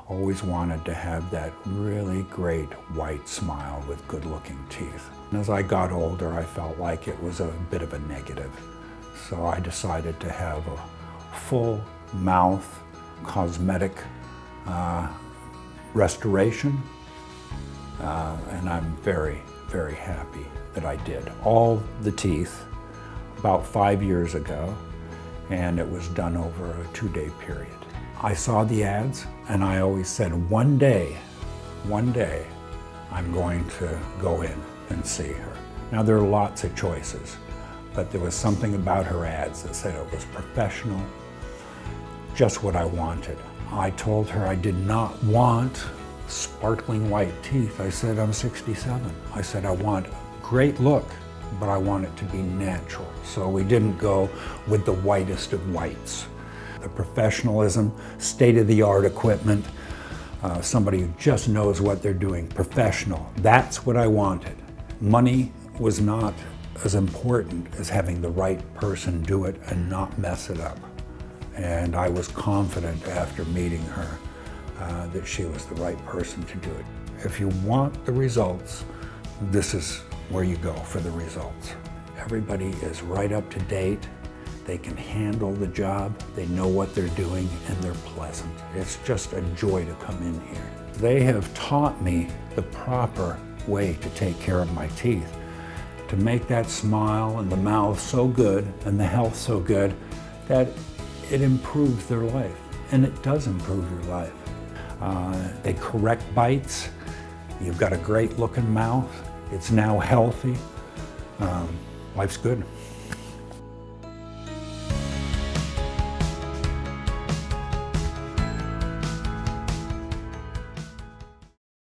Always wanted to have that really great white smile with good-looking teeth. And as I got older, I felt like it was a bit of a negative. So I decided to have a full mouth cosmetic restoration. And I'm very, very happy that I did. All the teeth about 5 years ago, and it was done over a 2-day period. I saw the ads, and I always said, one day, I'm going to go in and see her. Now, there are lots of choices, but there was something about her ads that said it was professional, just what I wanted. I told her I did not want sparkling white teeth. I said, I'm 67. I said, I want a great look, but I want it to be natural. So we didn't go with the whitest of whites. The professionalism, state-of-the-art equipment, somebody who just knows what they're doing, professional. That's what I wanted. Money was not as important as having the right person do it and not mess it up. And I was confident after meeting her that she was the right person to do it. If you want the results, this is where you go for the results. Everybody is right up to date. They can handle the job, they know what they're doing, and they're pleasant. It's just a joy to come in here. They have taught me the proper way to take care of my teeth, to make that smile and the mouth so good and the health so good that it improves their life, and it does improve your life. They correct bites. You've got a great looking mouth. It's now healthy. Life's good.